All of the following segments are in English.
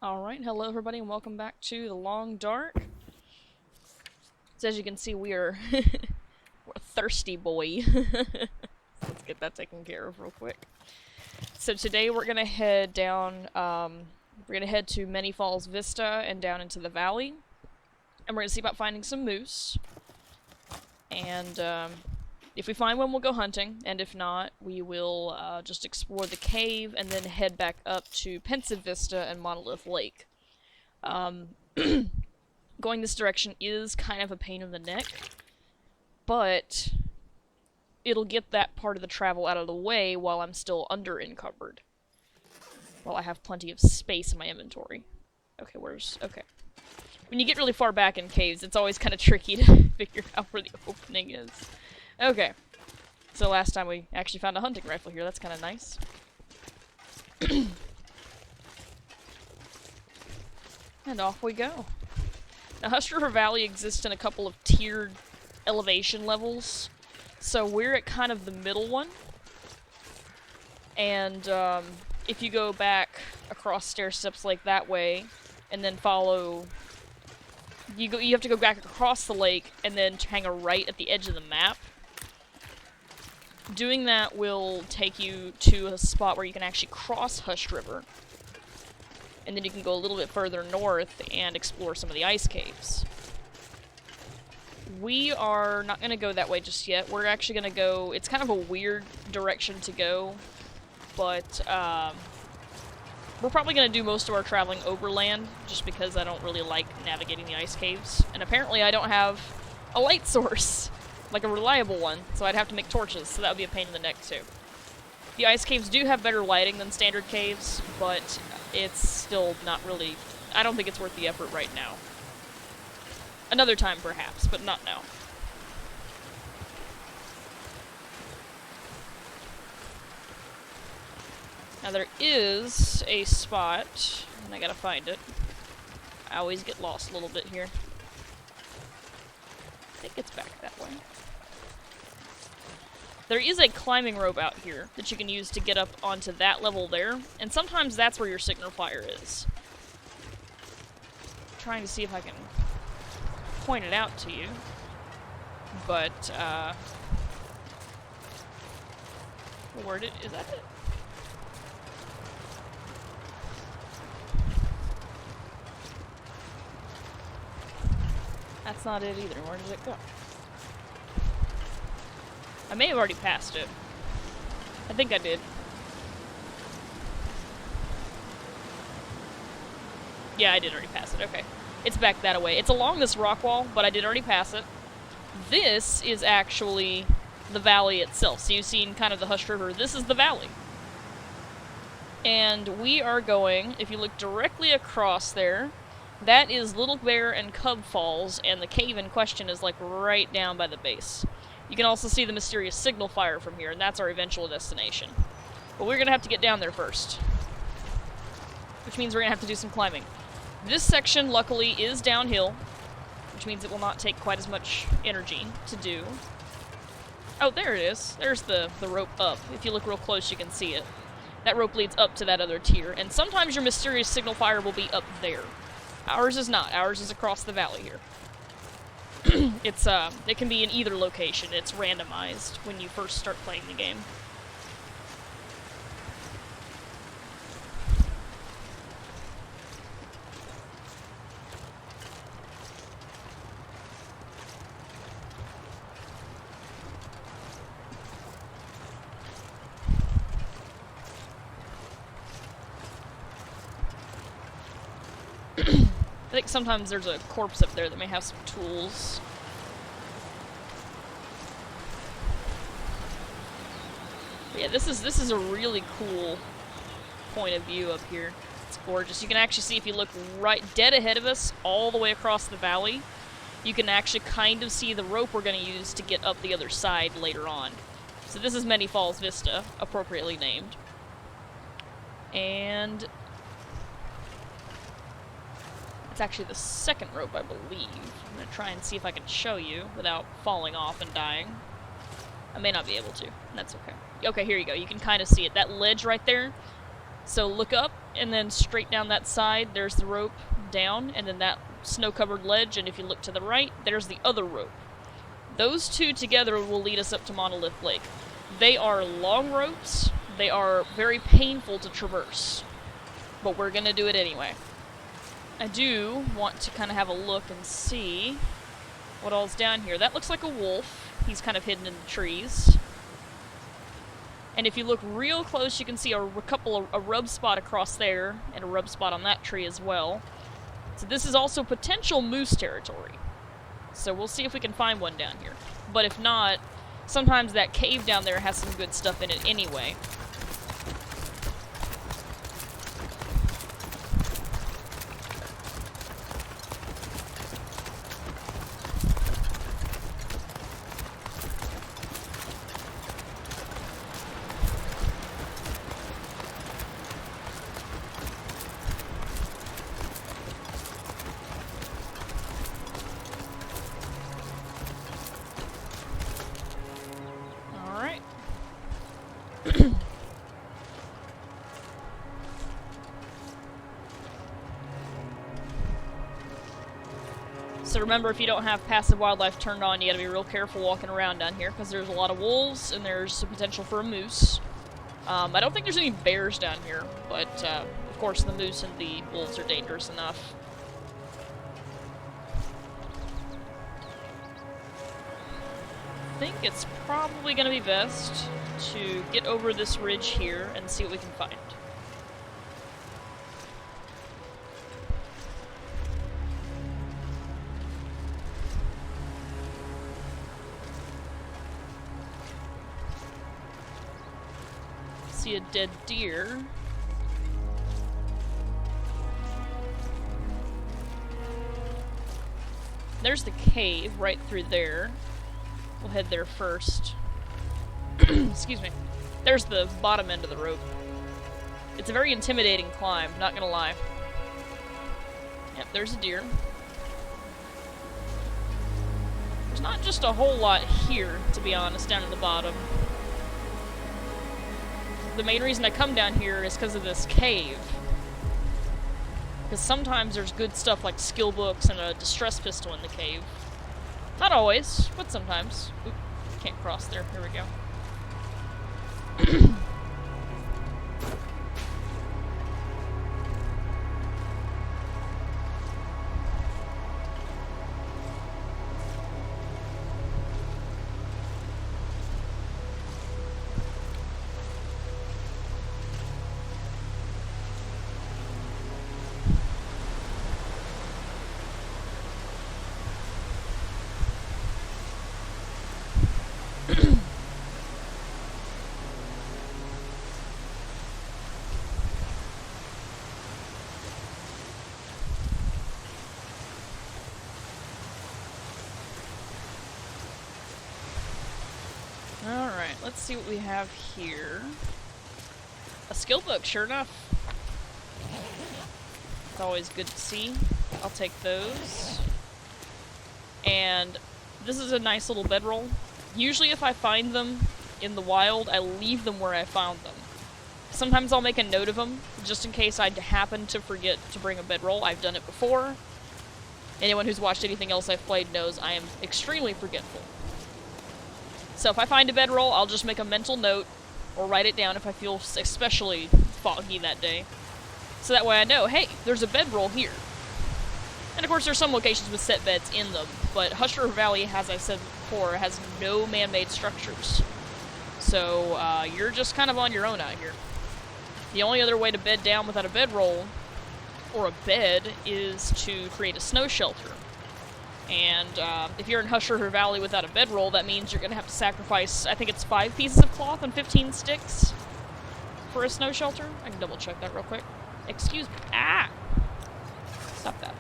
Alright, hello everybody and welcome back to The Long Dark. So as you can see, we're a thirsty boy. Let's get that taken care of real quick. So today we're gonna head down, we're gonna head to Many Falls Vista and down into the valley. And we're gonna see about finding some moose. And, if we find one, we'll go hunting, and if not, we will just explore the cave and then head back up to Pensive Vista and Monolith Lake. Going this direction is kind of a pain in the neck, but it'll get that part of the travel out of the way while I'm still under-encumbered. While I have plenty of space in my inventory. Okay, okay. When you get really far back in caves, it's always kind of tricky to figure out where the opening is. Okay, so last time we actually found a hunting rifle here, that's kind of nice. And off we go. Now, Hush River Valley exists in a couple of tiered elevation levels, so we're at kind of the middle one. And if you go back across stair steps like that way, and then follow... You have to go back across the lake, and then hang a right at the edge of the map. Doing that will take you to a spot where you can actually cross Hush River. And then you can go a little bit further north and explore some of the ice caves. We are not going to go that way just yet. We're actually going to go... It's kind of a weird direction to go, but we're probably going to do most of our traveling overland, just because I don't really like navigating the ice caves. And apparently I don't have a light source. Like a reliable one, so I'd have to make torches, so that would be a pain in the neck too. The ice caves do have better lighting than standard caves, but it's still not really... I don't think it's worth the effort right now. Another time perhaps, but not now. Now there is a spot, and I gotta find it. I always get lost a little bit here. I think it's back that way. There is a climbing rope out here that you can use to get up onto that level there, and sometimes that's where your signal fire is. I'm trying to see if I can point it out to you, but where'd it? Is that it? That's not it either. Where did it go? I may have already passed it. I think I did. Yeah, I did already pass it. Okay. It's back that way. It's along this rock wall, but I did already pass it. This is actually the valley itself. So you've seen kind of the Hush River. This is the valley. And we are going, if you look directly across there, that is Little Bear and Cub Falls, and the cave in question is like right down by the base. You can also see the mysterious signal fire from here, and that's our eventual destination. But we're gonna have to get down there first. Which means we're gonna have to do some climbing. This section, luckily, is downhill, which means it will not take quite as much energy to do. Oh, there it is. There's the rope up. If you look real close, you can see it. That rope leads up to that other tier, and sometimes your mysterious signal fire will be up there. Ours is not. Ours is across the valley here. It can be in either location. It's randomized when you first start playing the game. I think sometimes there's a corpse up there that may have some tools. But yeah, this is a really cool point of view up here. It's gorgeous. You can actually see, if you look right dead ahead of us, all the way across the valley, you can actually kind of see the rope we're going to use to get up the other side later on. So this is Many Falls Vista, appropriately named. And it's actually the second rope, I believe. I'm going to try and see if I can show you without falling off and dying. I may not be able to, and that's okay. Okay, here you go. You can kind of see it. That ledge right there So look up, and then straight down that side, there's the rope down, and then that snow-covered ledge, and if you look to the right, there's the other rope. Those two together will lead us up to Monolith Lake. They are long ropes. They are very painful to traverse, but we're gonna do it anyway. I do want to kind of have a look and see what all's down here. That looks like a wolf. He's kind of hidden in the trees. And if you look real close, you can see a rub spot across there, and a rub spot on that tree as well. So this is also potential moose territory. So we'll see if we can find one down here. But if not, sometimes that cave down there has some good stuff in it anyway. So remember, if you don't have passive wildlife turned on, you gotta be real careful walking around down here, because there's a lot of wolves, and there's the potential for a moose. I don't think there's any bears down here, but of course the moose and the wolves are dangerous enough. I think it's probably gonna be best to get over this ridge here and see what we can find. See a dead deer. There's the cave right through there. We'll head there first. Excuse me. There's the bottom end of the rope. It's a very intimidating climb, not gonna lie. Yep, there's a deer. There's not just a whole lot here, to be honest, down in the bottom. The main reason I come down here is because of this cave. Because sometimes there's good stuff like skill books and a distress pistol in the cave. Not always, but sometimes. Oop, can't cross there. Here we go. Alright, let's see what we have here. A skill book, sure enough. It's always good to see. I'll take those. And this is a nice little bedroll. Usually if I find them in the wild, I leave them where I found them. Sometimes I'll make a note of them, just in case I happen to forget to bring a bedroll. I've done it before. Anyone who's watched anything else I've played knows I am extremely forgetful. So if I find a bedroll, I'll just make a mental note, or write it down if I feel especially foggy that day. So that way I know, hey, there's a bedroll here. And of course there's some locations with set beds in them, but Hush River Valley, as I said before, has no man-made structures. So you're just kind of on your own out here. The only other way to bed down without a bedroll, or a bed, is to create a snow shelter. And if you're in Hush River Valley without a bedroll, that means you're going to have to sacrifice, I think it's 5 pieces of cloth and 15 sticks for a snow shelter. I can double check that real quick. Excuse me. Ah! Stop that.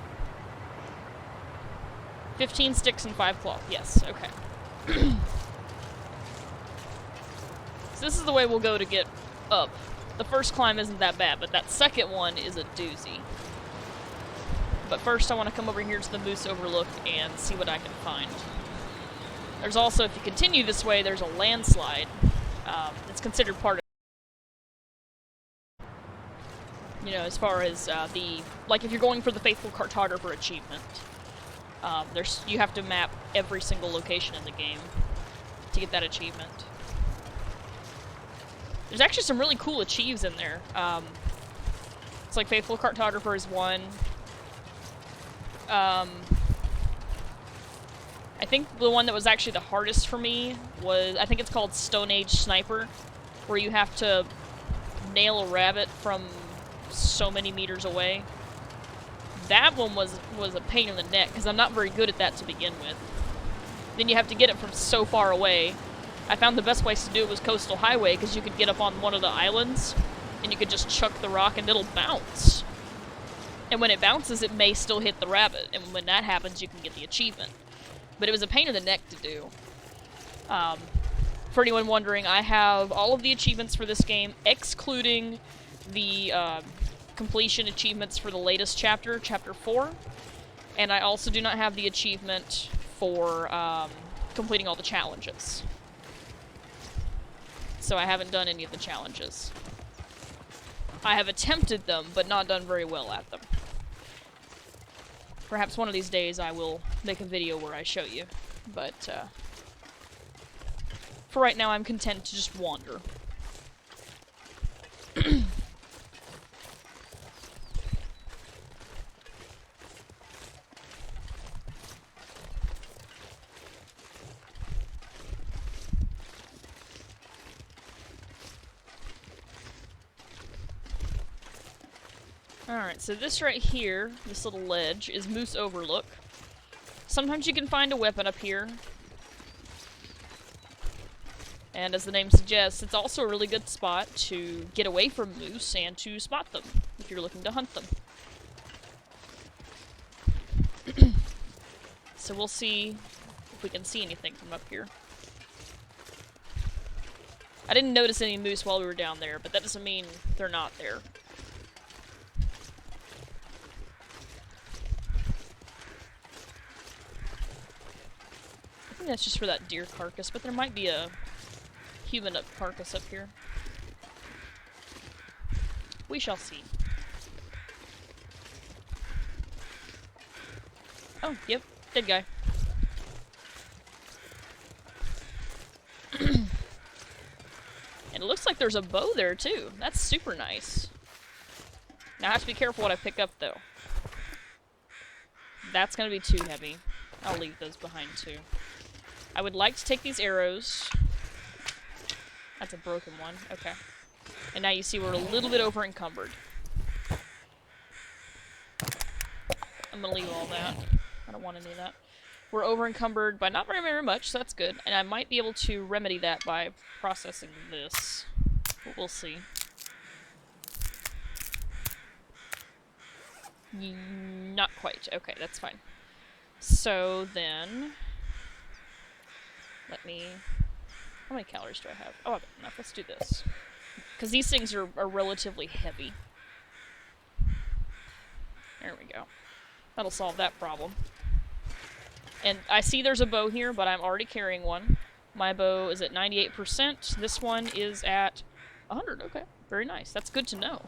15 sticks and 5 cloth. Yes, okay. So this is the way we'll go to get up. The first climb isn't that bad, but that second one is a doozy. But first I want to come over here to the Moose Overlook and see what I can find. There's also, if you continue this way, there's a landslide. It's considered part of... You know, as far as like if you're going for the Faithful Cartographer achievement, you have to map every single location in the game to get that achievement. There's actually some really cool achieves in there. It's like Faithful Cartographer is one. I think the one that was actually the hardest for me was, I think it's called Stone Age Sniper, where you have to nail a rabbit from so many meters away. That one was a pain in the neck, because I'm not very good at that to begin with. Then you have to get it from so far away. I found the best place to do it was Coastal Highway, because you could get up on one of the islands, and you could just chuck the rock and it'll bounce. And when it bounces, it may still hit the rabbit, and when that happens, you can get the achievement. But it was a pain in the neck to do. For anyone wondering, I have all of the achievements for this game, excluding the completion achievements for the latest chapter, Chapter 4. And I also do not have the achievement for completing all the challenges. So I haven't done any of the challenges. I have attempted them, but not done very well at them. Perhaps one of these days I will make a video where I show you, but for right now I'm content to just wander. Alright, so this right here, this little ledge, is Moose Overlook. Sometimes you can find a weapon up here. And as the name suggests, it's also a really good spot to get away from moose and to spot them, if you're looking to hunt them. So we'll see if we can see anything from up here. I didn't notice any moose while we were down there, but that doesn't mean they're not there. I think that's just for that deer carcass, but there might be a human carcass up here. We shall see. Oh, yep, dead guy. And it looks like there's a bow there too. That's super nice. Now I have to be careful what I pick up though. That's gonna be too heavy. I'll leave those behind too. I would like to take these arrows. That's a broken one. Okay. And now you see we're a little bit over encumbered. I'm gonna leave all that. I don't want any of that. We're over encumbered by not very, very much, so that's good. And I might be able to remedy that by processing this. But we'll see. Not quite. Okay, that's fine. So then... let me... how many calories do I have? Oh, I've got enough. Let's do this. Because these things are relatively heavy. There we go. That'll solve that problem. And I see there's a bow here, but I'm already carrying one. My bow is at 98%. This one is at 100. Okay, very nice. That's good to know.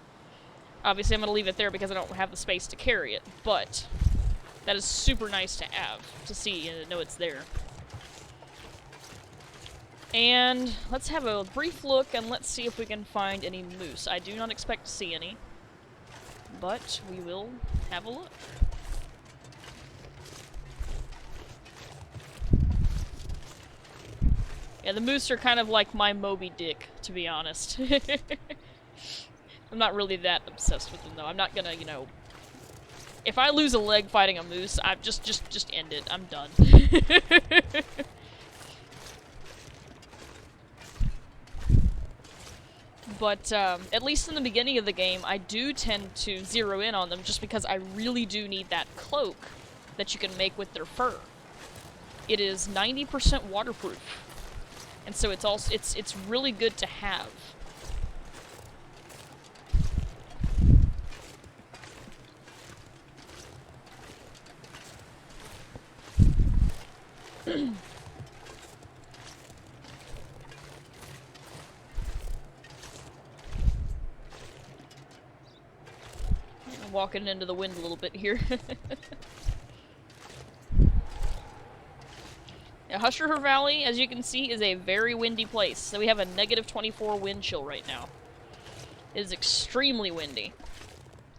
Obviously, I'm going to leave it there because I don't have the space to carry it, but that is super nice to have, to see and know it's there. And let's have a brief look and let's see if we can find any moose. I do not expect to see any, but we will have a look. Yeah, the moose are kind of like my Moby Dick, to be honest. I'm not really that obsessed with them, though. I'm not gonna, you know... if I lose a leg fighting a moose, I'm just end it. I'm done. But, at least in the beginning of the game, I do tend to zero in on them just because I really do need that cloak that you can make with their fur. It is 90% waterproof. And so it's also, it's really good to have. walking into the wind a little bit here. Now, Hush River Valley, as you can see, is a very windy place. So we have a -24 wind chill right now. It is extremely windy.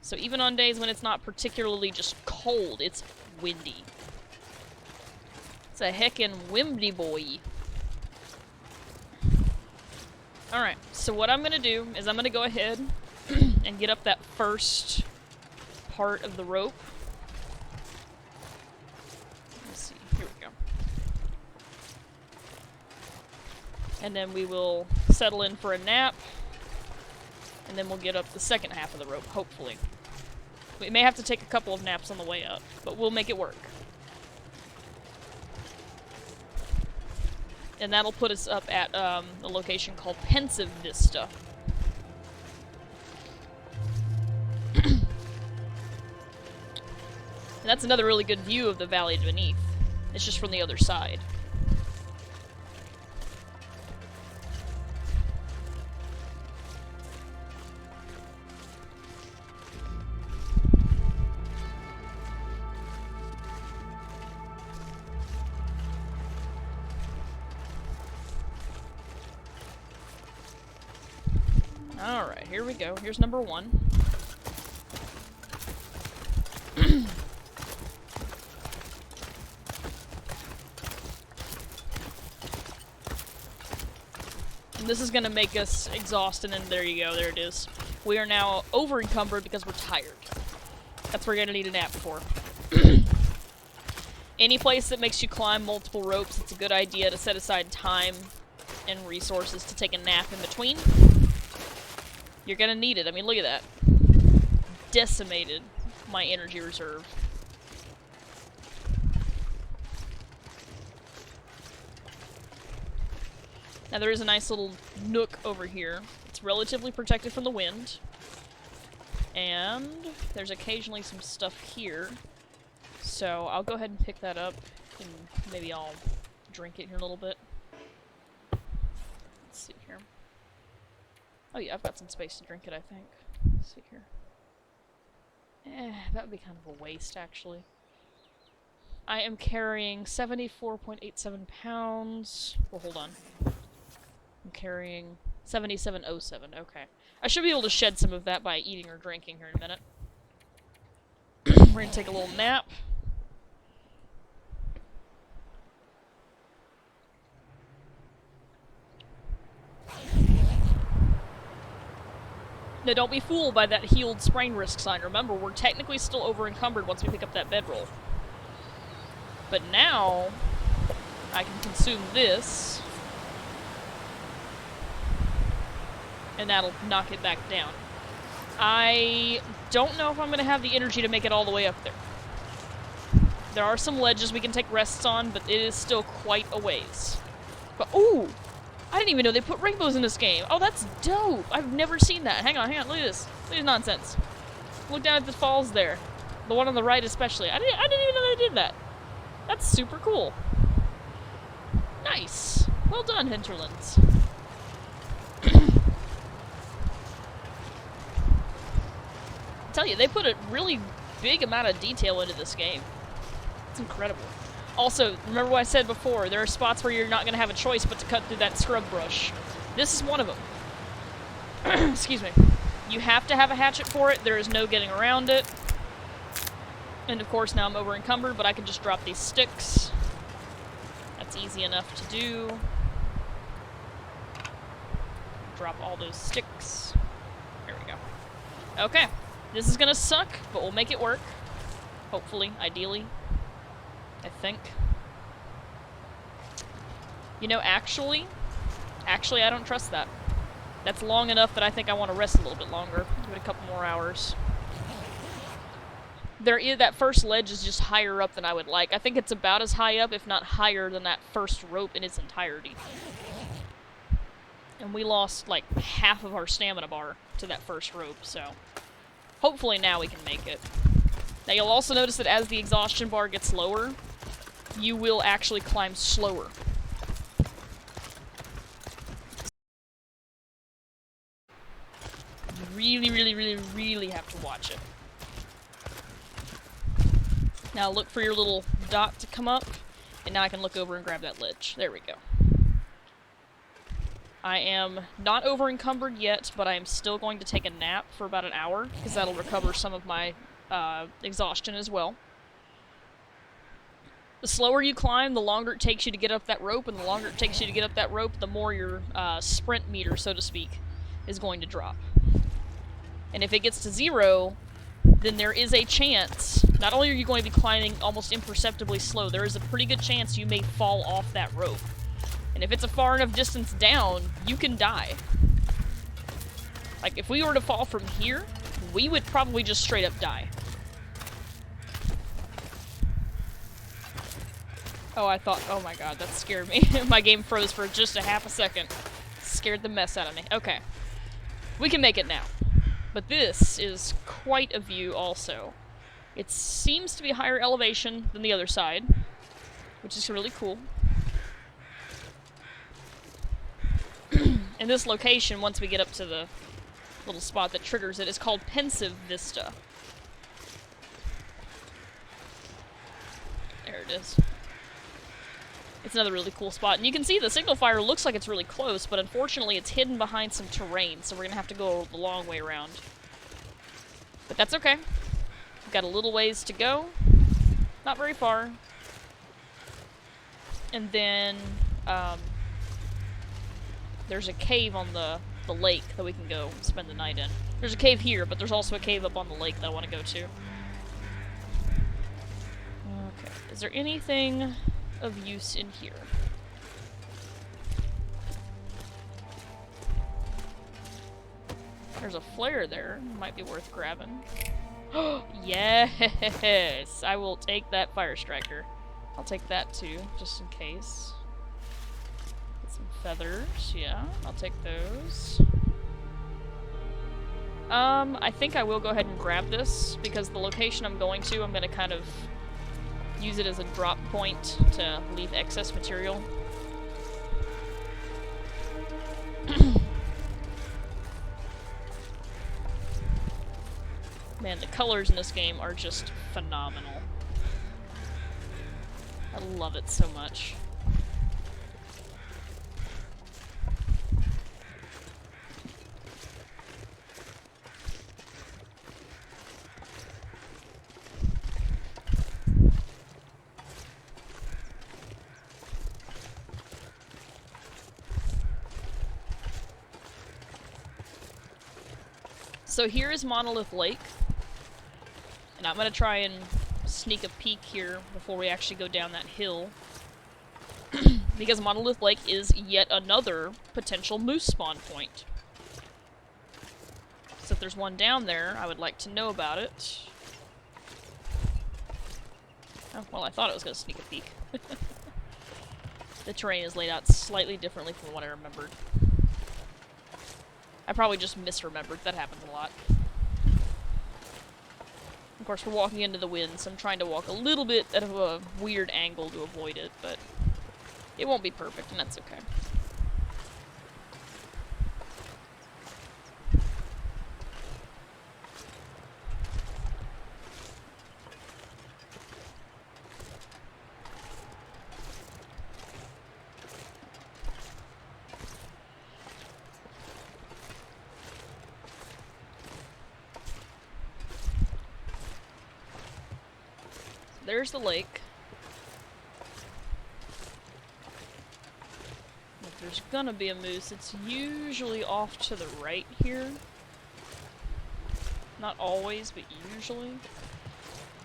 So even on days when it's not particularly just cold, it's windy. It's a heckin' windy boy. Alright, so what I'm gonna do is I'm gonna go ahead and get up that first part of the rope. Let's see, here we go. And then we will settle in for a nap, and then we'll get up the second half of the rope, hopefully. We may have to take a couple of naps on the way up, but we'll make it work. And that'll put us up at a location called Pensive Vista. And that's another really good view of the valley beneath. It's just from the other side. Alright, here we go. Here's number 1. And this is gonna make us exhausted, and there you go, there it is. We are now over-encumbered because we're tired. That's what we're gonna need a nap for. Any place that makes you climb multiple ropes, it's a good idea to set aside time and resources to take a nap in between. You're gonna need it. I mean, look at that. Decimated my energy reserve. Now there is a nice little nook over here. It's relatively protected from the wind. And there's occasionally some stuff here. So I'll go ahead and pick that up, and maybe I'll drink it here in a little bit. Let's see here. Oh yeah, I've got some space to drink it, I think. Let's see here. That would be kind of a waste, actually. I am carrying 74.87 pounds. Well, hold on. I'm carrying 7707, okay. I should be able to shed some of that by eating or drinking here in a minute. We're gonna take a little nap. Now, don't be fooled by that healed sprain risk sign. Remember, we're technically still over-encumbered once we pick up that bedroll. But now, I can consume this, and that'll knock it back down. I don't know if I'm going to have the energy to make it all the way up there. There are some ledges we can take rests on, but it is still quite a ways. But, ooh! I didn't even know they put rainbows in this game. Oh, that's dope. I've never seen that. Hang on. Look at this. Look at this nonsense. Look down at the falls there. The one on the right especially. I didn't even know they did that. That's super cool. Nice. Well done, Hinterlands. I tell you, they put a really big amount of detail into this game. It's incredible. Also, remember what I said before, there are spots where you're not going to have a choice but to cut through that scrub brush. This is one of them. Excuse me. You have to have a hatchet for it, there is no getting around it. And of course now I'm over encumbered, but I can just drop these sticks. That's easy enough to do. Drop all those sticks. There we go. Okay. This is going to suck, but we'll make it work. Hopefully, ideally. I think. You know, actually, I don't trust that. That's long enough that I think I want to rest a little bit longer. Give it a couple more hours. That first ledge is just higher up than I would like. I think it's about as high up, if not higher, than that first rope in its entirety. And we lost, like, half of our stamina bar to that first rope, so hopefully now we can make it. Now you'll also notice that as the exhaustion bar gets lower, you will actually climb slower. You really, really, really, really have to watch it. Now look for your little dot to come up, and now I can look over and grab that ledge. There we go. I am not over encumbered yet, but I am still going to take a nap for about an hour, because that'll recover some of my exhaustion as well. The slower you climb, the longer it takes you to get up that rope, and the longer it takes you to get up that rope, the more your sprint meter, so to speak, is going to drop. And if it gets to 0, then there is a chance, not only are you going to be climbing almost imperceptibly slow, there is a pretty good chance you may fall off that rope. And if it's a far enough distance down, you can die. Like, if we were to fall from here, we would probably just straight up die. Oh, I thought, oh my god, that scared me. My game froze for just a half a second. Scared the mess out of me. Okay. We can make it now. But this is quite a view also. It seems to be higher elevation than the other side, which is really cool. And this location, once we get up to the little spot that triggers it, is called Pensive Vista. There it is. It's another really cool spot. And you can see the signal fire looks like it's really close, but unfortunately it's hidden behind some terrain, so we're going to have to go the long way around. But that's okay. We've got a little ways to go. Not very far. And then, there's a cave on the lake that we can go spend the night in. There's a cave here, but there's also a cave up on the lake that I want to go to. Okay. Is there anything of use in here? There's a flare there. Might be worth grabbing. Yes! I will take that fire striker. I'll take that too, just in case. Get some feathers. Yeah, I'll take those. I think I will go ahead and grab this, because the location I'm going to, I'm going to kind of use it as a drop point to leave excess material. Man, the colors in this game are just phenomenal. I love it so much. So here is Monolith Lake, and I'm going to try and sneak a peek here before we actually go down that hill, because Monolith Lake is yet another potential moose spawn point. So if there's one down there, I would like to know about it. Oh, well, I thought I was going to sneak a peek. The terrain is laid out slightly differently from what I remembered. I probably just misremembered. That happens a lot. Of course, we're walking into the wind, so I'm trying to walk a little bit at a weird angle to avoid it, but it won't be perfect, and that's okay. There's the lake. If there's gonna be a moose, it's usually off to the right here. Not always, but usually.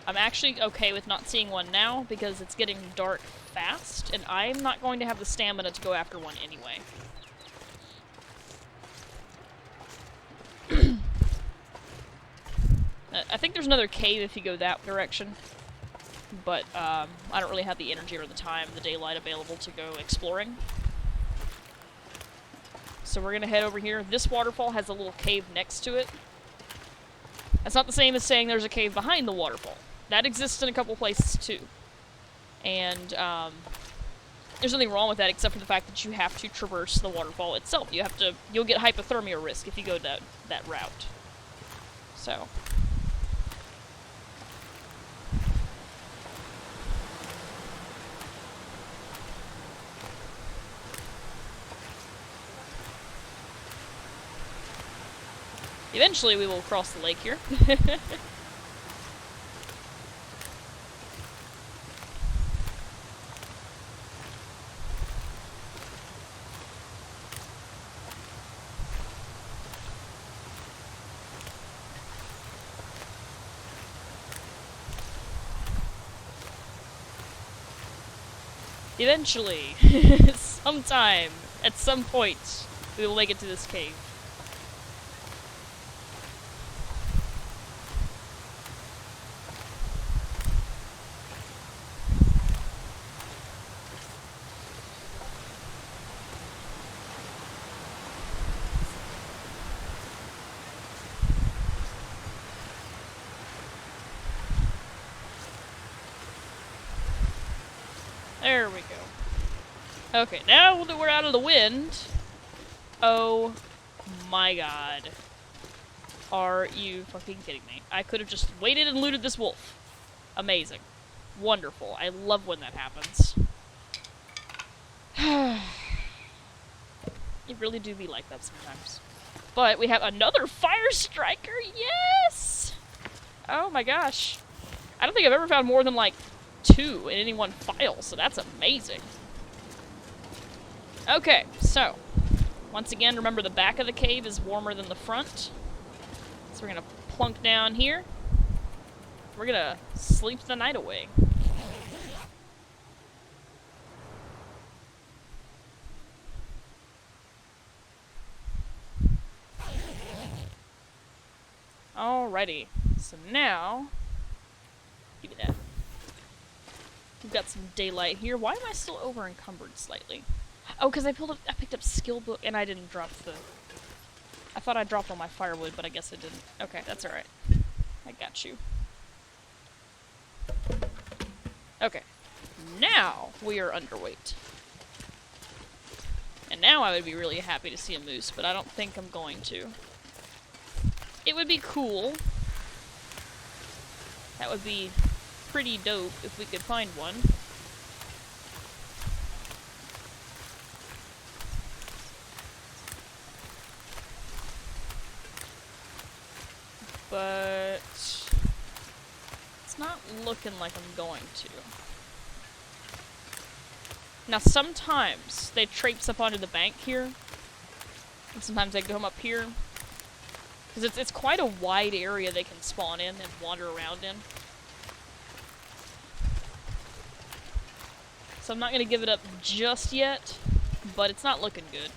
I'm actually okay with not seeing one now, because it's getting dark fast, and I'm not going to have the stamina to go after one anyway. I think there's another cave if you go that direction. But, I don't really have the energy or the time, the daylight available to go exploring. So we're gonna head over here. This waterfall has a little cave next to it. That's not the same as saying there's a cave behind the waterfall. That exists in a couple places too. And, there's nothing wrong with that except for the fact that you have to traverse the waterfall itself. You'll get hypothermia risk if you go that route. So. Eventually we will cross the lake here. Eventually, sometime, at some point, we will make it to this cave. There we go. Okay, now that we're out of the wind... Oh my god. Are you fucking kidding me? I could have just waited and looted this wolf. Amazing. Wonderful. I love when that happens. It really do be like that sometimes. But we have another fire striker! Yes! Oh my gosh. I don't think I've ever found more than like 2 in any one file, so that's amazing. Okay, so once again, remember the back of the cave is warmer than the front. So we're gonna plunk down here. We're gonna sleep the night away. Alrighty, so now, give me that. We've got some daylight here. Why am I still over encumbered slightly? Oh, because I picked up skill book and I didn't drop the... I thought I dropped all my firewood, but I guess I didn't. Okay, that's alright. I got you. Okay. Now we are underweight. And now I would be really happy to see a moose, but I don't think I'm going to. It would be cool. That would be pretty dope if we could find one. But it's not looking like I'm going to. Now sometimes they traipse up onto the bank here, and sometimes they come up here. Because it's quite a wide area they can spawn in and wander around in. So I'm not going to give it up just yet, but it's not looking good.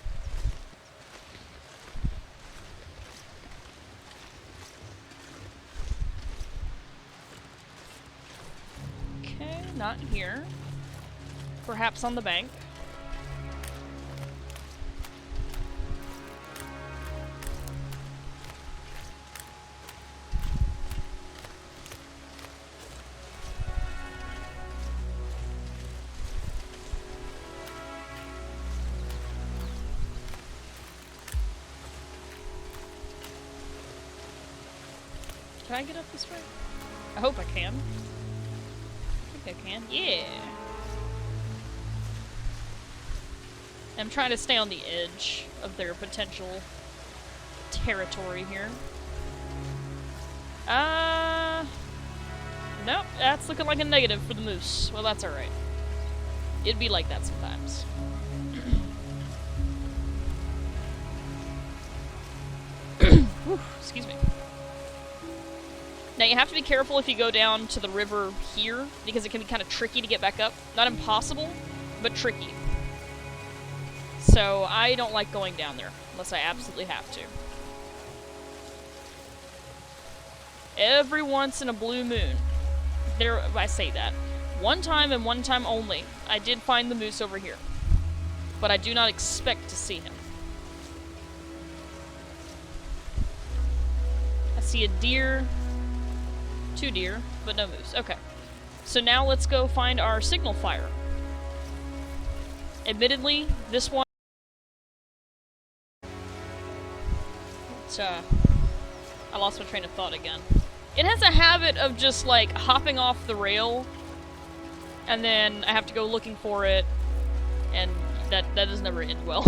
Okay, not here. Perhaps on the bank. Can I get up this way? I hope I can. I think I can. Yeah! I'm trying to stay on the edge of their potential territory here. Nope, that's looking like a negative for the moose. Well, that's alright. It'd be like that sometimes. Whew, excuse me. Now you have to be careful if you go down to the river here, because it can be kind of tricky to get back up. Not impossible, but tricky. So I don't like going down there, unless I absolutely have to. Every once in a blue moon, I say that. One time and one time only, I did find the moose over here. But I do not expect to see him. I see a deer, 2 deer, but no moose. Okay. So now let's go find our signal fire. Admittedly, this one... I lost my train of thought again. It has a habit of just, like, hopping off the rail, and then I have to go looking for it, and that does never end well.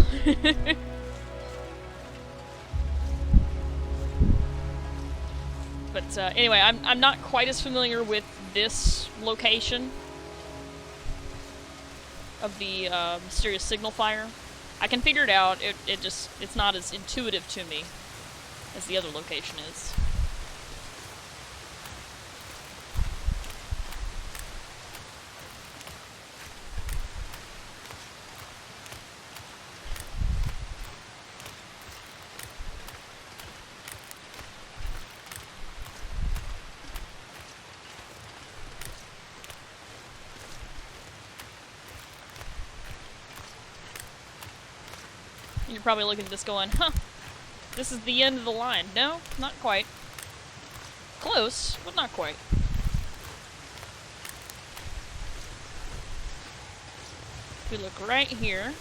But anyway, I'm not quite as familiar with this location of the mysterious signal fire. I can figure it out. It's not as intuitive to me as the other location is. You're probably looking at this going, huh, this is the end of the line. No, not quite. Close, but not quite. If we look right here,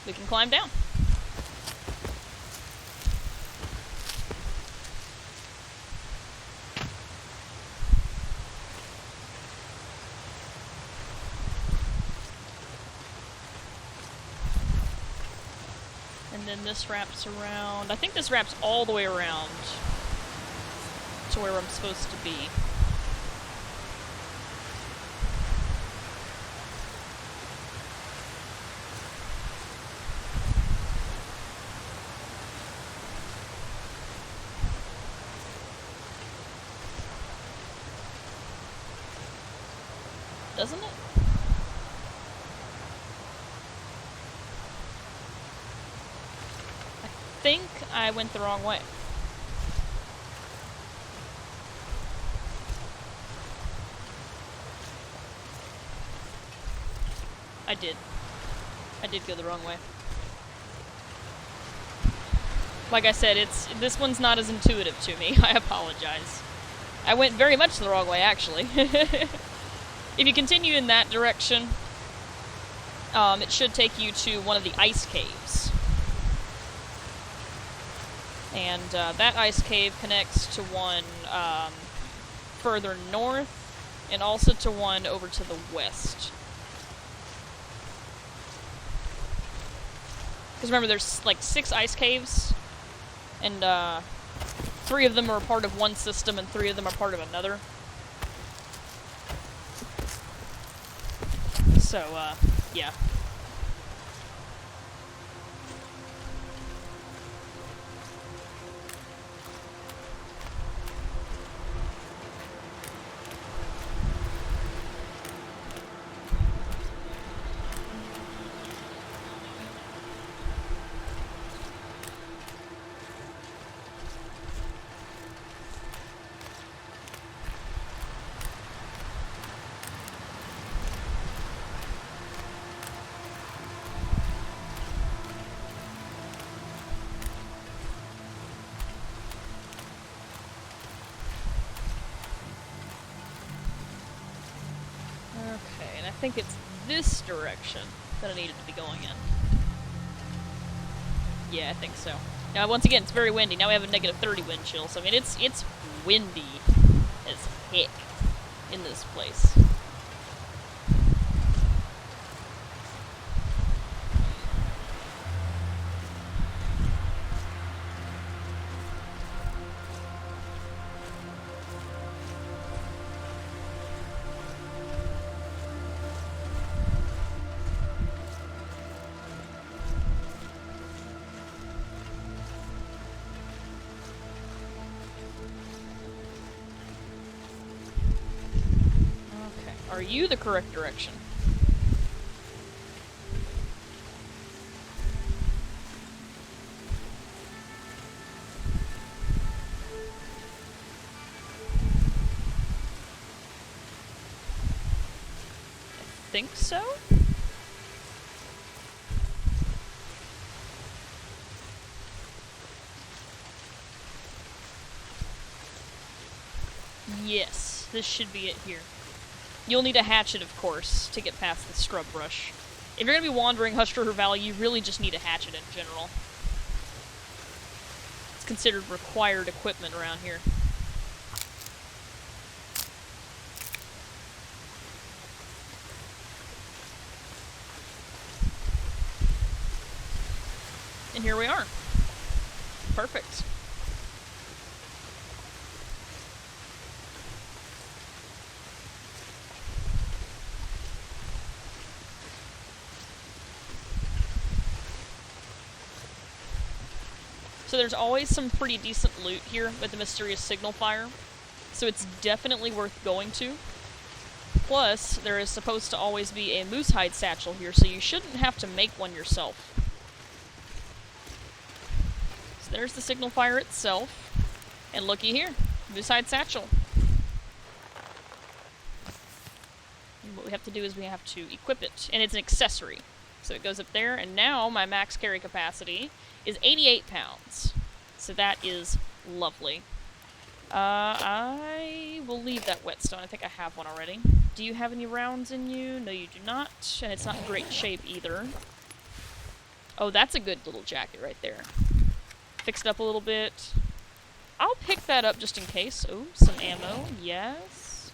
we can climb down. And then this wraps around. I think this wraps all the way around to where I'm supposed to be. Doesn't it? I think I went the wrong way. I did. I did go the wrong way. Like I said, this one's not as intuitive to me. I apologize. I went very much the wrong way, actually. If you continue in that direction, it should take you to one of the ice caves. And that ice cave connects to one further north, and also to one over to the west. Because remember, there's like 6 ice caves, and 3 of them are part of one system, and 3 of them are part of another. So, yeah. I think it's this direction that I needed to be going in. Yeah, I think so. Now, once again, it's very windy. Now we have a -30 wind chill, so I mean, it's windy as heck in this place. Are you the correct direction? I think so? Yes, this should be it here. You'll need a hatchet, of course, to get past the scrub brush. If you're going to be wandering Hush River Valley, you really just need a hatchet in general. It's considered required equipment around here. And here we are. Perfect. So there's always some pretty decent loot here with the mysterious signal fire. So it's definitely worth going to. Plus, there is supposed to always be a moose hide satchel here, so you shouldn't have to make one yourself. So there's the signal fire itself. And looky here, moose hide satchel. And what we have to do is we have to equip it, and it's an accessory. So it goes up there, and now my max carry capacity is 88 pounds. So that is lovely. I will leave that whetstone. I think I have one already. Do you have any rounds in you? No, you do not. And it's not in great shape either. Oh, that's a good little jacket right there. Fixed up a little bit. I'll pick that up just in case. Oh, some ammo. Yes.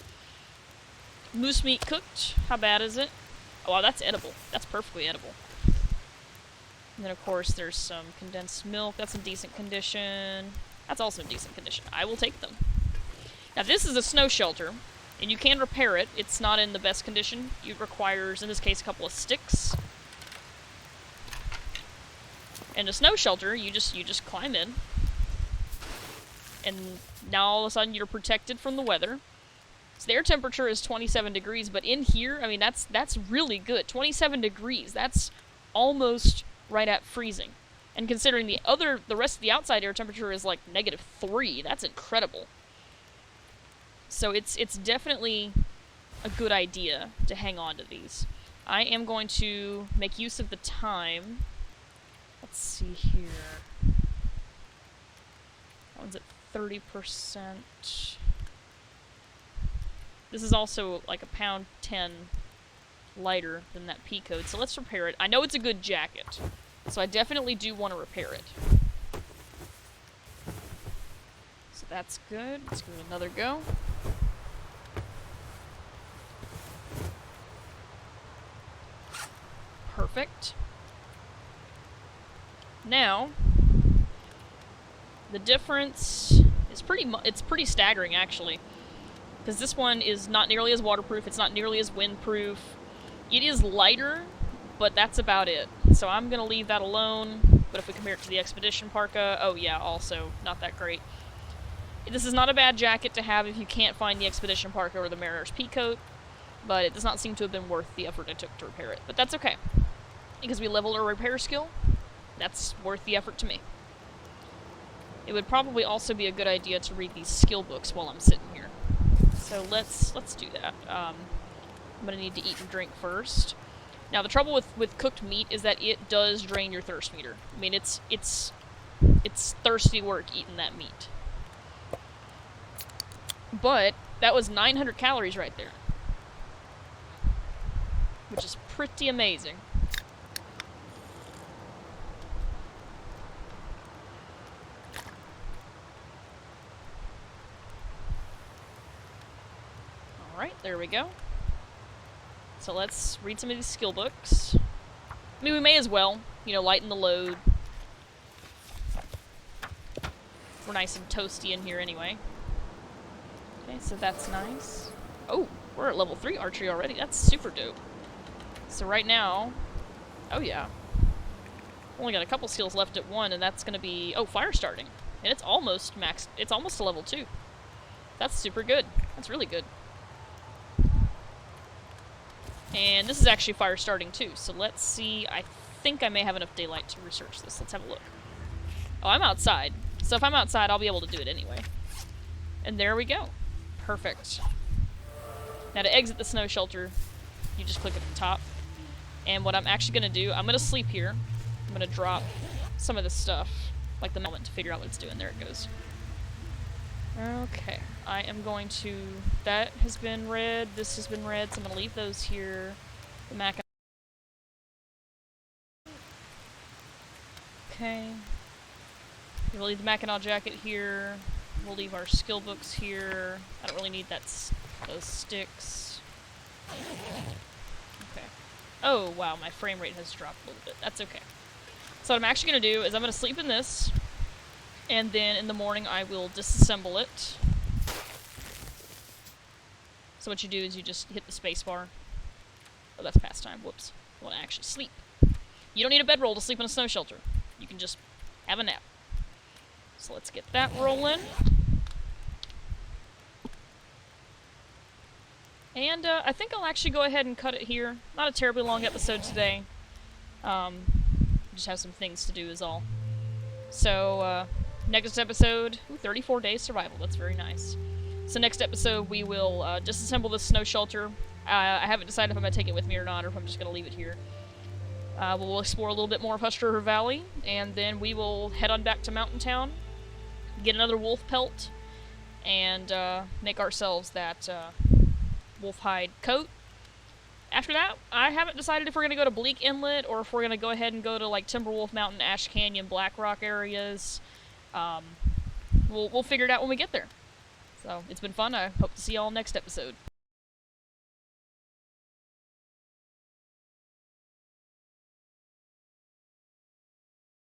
Moose meat cooked. How bad is it? Oh, wow, that's edible. That's perfectly edible. And then, of course, there's some condensed milk. That's in decent condition. That's also in decent condition. I will take them. Now, this is a snow shelter, and you can repair it. It's not in the best condition. It requires, in this case, a couple of sticks. And a snow shelter, you just climb in. And now, all of a sudden, you're protected from the weather. So the air temperature is 27 degrees, but in here, I mean, that's really good. 27 degrees. That's almost right at freezing. And considering the rest of the outside air temperature is like -3, that's incredible. So it's definitely a good idea to hang on to these. I am going to make use of the time. Let's see here. That one's at 30%. This is also like a pound 10 lighter than that P code, so let's repair it. I know it's a good jacket, so I definitely do want to repair it. So that's good. Let's give it another go. Perfect. Now, the difference is pretty staggering, actually. Because this one is not nearly as waterproof, it's not nearly as windproof. It is lighter, but that's about it. So I'm going to leave that alone. But if we compare it to the Expedition Parka, oh yeah, also not that great. This is not a bad jacket to have if you can't find the Expedition Parka or the Mariner's Peacoat, but it does not seem to have been worth the effort it took to repair it. But that's okay, because we leveled our repair skill. That's worth the effort to me. It would probably also be a good idea to read these skill books while I'm sitting here. So let's do that. I'm gonna need to eat and drink first. Now the trouble with cooked meat is that it does drain your thirst meter. I mean, it's thirsty work eating that meat. But that was 900 calories right there, which is pretty amazing. Alright, there we go. So let's read some of these skill books. I mean, we may as well, you know, lighten the load. We're nice and toasty in here anyway. Okay, so that's nice. Oh, we're at level 3 archery already. That's super dope. So right now, oh yeah. Only got a couple skills left at 1, and that's gonna be, oh, fire starting. And it's almost maxed, it's almost to level 2. That's super good. That's really good. And this is actually fire starting too, so let's see. I think I may have enough daylight to research this. Let's have a look. Oh, I'm outside. So if I'm outside, I'll be able to do it anyway. And there we go. Perfect. Now to exit the snow shelter, you just click at the top. And what I'm actually going to do, I'm going to sleep here. I'm going to drop some of this stuff, like the moment, to figure out what it's doing. There it goes. Okay, I am going to, that has been read, this has been read, so I'm going to leave those here. The Mac. Okay. We'll leave the Mackinaw jacket here. We'll leave our skill books here. I don't really need those sticks. Okay. Oh, wow, my frame rate has dropped a little bit. That's okay. So what I'm actually going to do is I'm going to sleep in this. And then in the morning I will disassemble it. So what you do is you just hit the space bar. Oh, that's past time. Whoops. You want to actually sleep. You don't need a bedroll to sleep in a snow shelter. You can just have a nap. So let's get that rolling. And I think I'll actually go ahead and cut it here. Not a terribly long episode today. Just have some things to do is all. So, next episode, 34 days survival, that's very nice. So next episode we will disassemble this snow shelter. I haven't decided if I'm going to take it with me or not, or if I'm just going to leave it here. We'll explore a little bit more of Hush River Valley, and then we will head on back to Mountain Town, get another wolf pelt, and make ourselves that wolf hide coat. After that, I haven't decided if we're going to go to Bleak Inlet, or if we're going to go ahead and go to, like, Timberwolf Mountain, Ash Canyon, Black Rock areas. We'll figure it out when we get there. So, it's been fun. I hope to see y'all next episode.